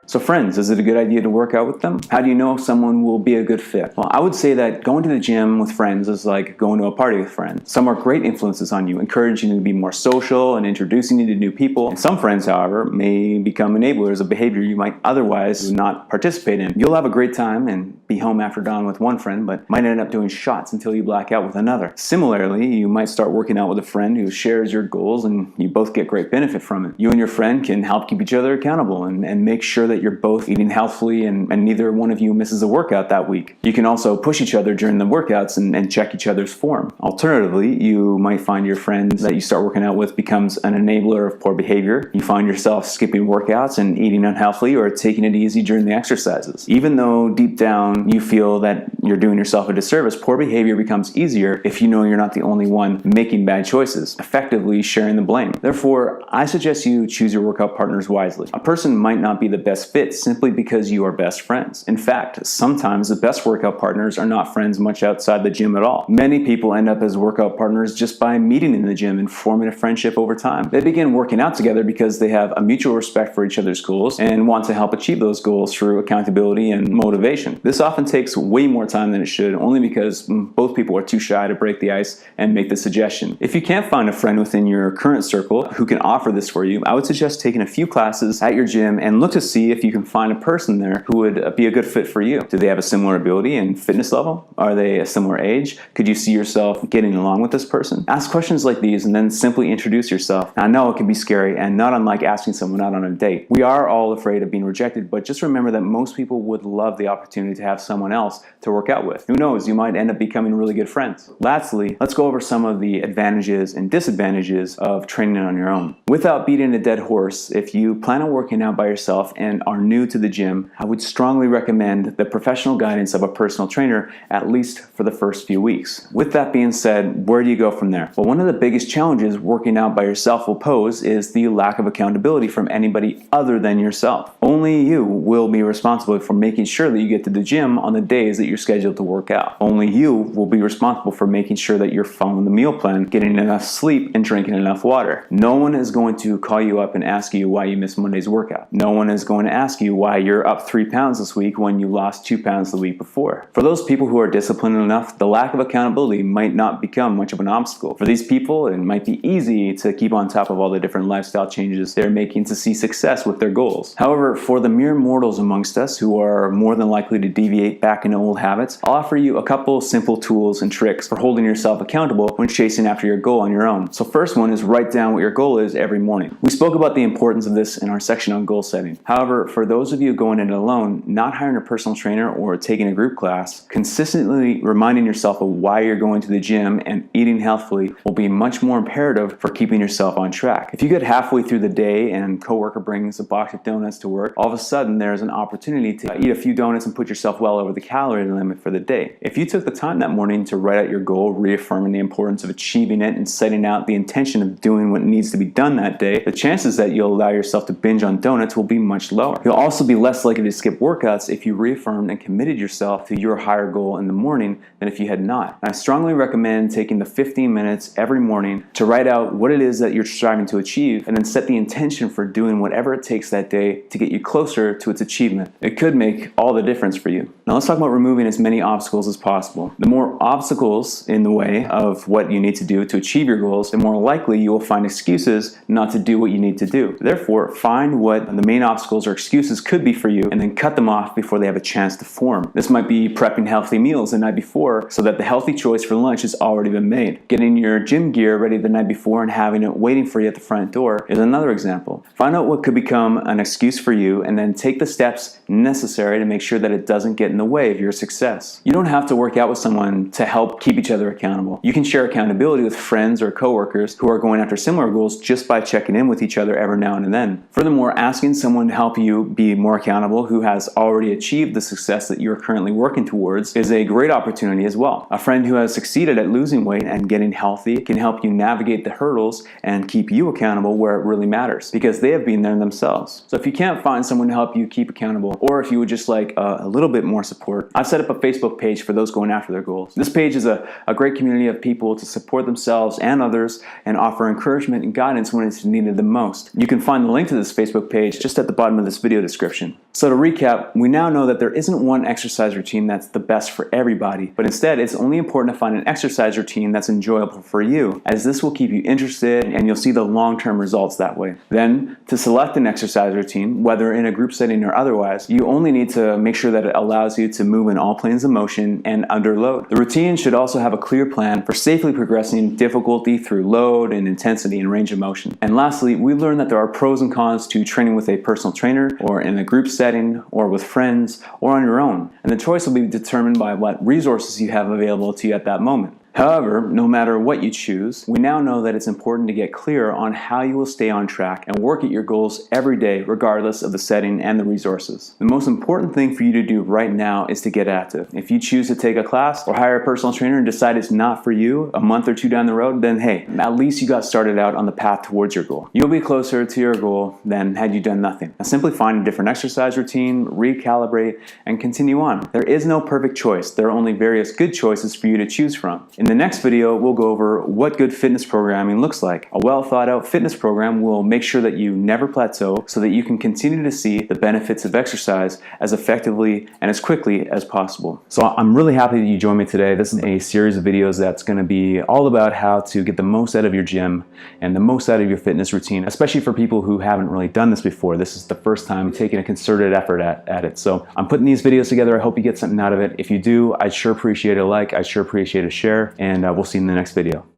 So friends, is it a good idea to work out with them? How do you know if someone will be a good fit? Well, I would say that going to the gym with friends is like going to a party with friends. Some are great influences on you, encouraging you to be more social and introducing you to new people. And some friends, however, may become enablers of behavior you might otherwise not participate in. You'll have a great time and be home after dawn with one friend, but might end up doing shots until you black out with another. Similarly, you might start working out with a friend who shares your goals and you both get great benefit from it. You and your friend can help keep each other accountable and make sure that you're both eating healthfully and neither one of you misses a workout that week. You can also push each other during the workouts and check each other's form. Alternatively, you might find your friends that you start working out with becomes an enabler of poor behavior. You find yourself skipping workouts and eating unhealthily or taking it easy during the exercises. Even though deep down you feel that you're doing yourself a disservice, poor behavior becomes easier if you know you're not the only one making bad choices, effectively sharing the blame. Therefore, I suggest you choose your workout partners wisely. A person might not be the best fit simply because you are best friends. In fact, sometimes the best workout partners are not friends much outside the gym at all. Many people end up as workout partners just by meeting in the gym and forming a friendship over time. They begin working out together because they have a mutual respect for each other's goals and want to help achieve those goals through accountability and motivation. This often takes way more time than it should, only because both people are too shy to break the ice and make the suggestion. If you can't find a friend within your current circle who can offer this for you, I would suggest taking a few classes at your gym and look to see if you can find a person there who would be a good fit for you. Do they have a similar ability and fitness level? Are they a similar age? Could you see yourself getting along with this person? Ask questions like these and then simply introduce yourself. Now, I know it can be scary and not unlike asking someone out on a date. We are all afraid of being rejected, but just remember that most people would love the opportunity to have someone else to work out with. Who knows, you might end up becoming really good friends. Lastly, let's go over some of the advantages and disadvantages of training on your own. Without beating a dead horse, if you plan on working out by yourself and are new to the gym, I would strongly recommend the professional guidance of a personal trainer, at least for the first few weeks. With that being said, where do you go from there? Well, one of the biggest challenges working out by yourself will pose is the lack of accountability from anybody other than yourself. Only you will be responsible for making sure that you get to the gym on the days that you're scheduled to work out. Only you will be responsible for making sure that you're following the meal plan, getting enough sleep, and drinking enough water. No one is going to call you up and ask you why you missed Monday's workout. No one is going to ask you why you're up 3 pounds this week when you lost 2 pounds the week before. For those people who are disciplined enough, the lack of accountability might not become much of an obstacle. For these people, it might be easy to keep on top of all the different lifestyle changes they're making to see success with their goals. However, for the mere mortals amongst us who are more than likely to deviate back into old habits, I'll offer you a couple simple tools and tricks for holding yourself accountable when chasing after your goal on your own. So first one is write down what your goal is every morning. We spoke about the importance of this in our section on goal setting. However, for those of you going in alone, not hiring a personal trainer or taking a group class, consistently reminding yourself of why you're going to the gym and eating healthfully will be much more imperative for keeping yourself on track. If you get halfway through the day and a coworker brings a box of donuts to work, all of a sudden there's an opportunity to eat a few donuts and put yourself well over the calorie limit for the day. If you took the time that morning to write out your goal, reaffirming the importance of achieving it and setting out the intention of doing what needs to be done that day, the chances that you'll allow yourself to binge on donuts will be much lower. You'll also be less likely to skip workouts if you reaffirmed and committed yourself to your higher goal in the morning than if you had not. And I strongly recommend taking the 15 minutes every morning to write out what it is that you're striving to achieve and then set the intention for doing whatever it takes that day to get you closer to its achievement. It could make all the difference for you. Now let's talk about removing as many obstacles as possible. The more obstacles in the way of what you need to do to achieve your goals, the more likely you will find excuses not to do what you need to do. Therefore, find what the main obstacles or excuses could be for you and then cut them off before they have a chance to form. This might be prepping healthy meals the night before so that the healthy choice for lunch has already been made. Getting your gym gear ready the night before and having it waiting for you at the front door is another example. Find out what could become an excuse for you and then take the steps necessary to make sure that it doesn't get in the way of your success. You don't have to work out with someone to help keep each other accountable. You can share accountability with friends or coworkers who are going after similar goals just by checking in with each other every now and then. Furthermore, asking someone to help you be more accountable who has already achieved the success that you're currently working towards is a great opportunity as well. A friend who has succeeded at losing weight and getting healthy can help you navigate the hurdles and keep you accountable where it really matters because they have been there themselves. So if you can't find someone to help you keep accountable, or if you would just like a little bit more support, I've set up a Facebook page for those going after their goals. This page is a great community of people to support themselves and others and offer encouragement and guidance when it's needed the most. You can find the link to this Facebook page just at the bottom of this video description. So to recap, we now know that there isn't one exercise routine that's the best for everybody, but instead it's only important to find an exercise routine that's enjoyable for you, as this will keep you interested and you'll see the long-term results that way. Then, to select an exercise routine, whether in a group setting or otherwise, you only need to make sure that it allows you to move in all planes of motion and under load. The routine should also have a clear plan for safely progressing difficulty through load and intensity and range of motion. And lastly, we learned that there are pros and cons to training with a personal trainer or in a group setting or with friends or on your own. And the choice will be determined by what resources you have available to you at that moment. However, no matter what you choose, we now know that it's important to get clear on how you will stay on track and work at your goals every day, regardless of the setting and the resources. The most important thing for you to do right now is to get active. If you choose to take a class or hire a personal trainer and decide it's not for you a month or two down the road, then hey, at least you got started out on the path towards your goal. You'll be closer to your goal than had you done nothing. Now simply find a different exercise routine, recalibrate, and continue on. There is no perfect choice. There are only various good choices for you to choose from. In the next video, we'll go over what good fitness programming looks like. A well thought out fitness program will make sure that you never plateau so that you can continue to see the benefits of exercise as effectively and as quickly as possible. So I'm really happy that you joined me today. This is a series of videos that's going to be all about how to get the most out of your gym and the most out of your fitness routine, especially for people who haven't really done this before. This is the first time taking a concerted effort at it. So I'm putting these videos together. I hope you get something out of it. If you do, I'd sure appreciate a like. I'd sure appreciate a share. And we'll see you in the next video.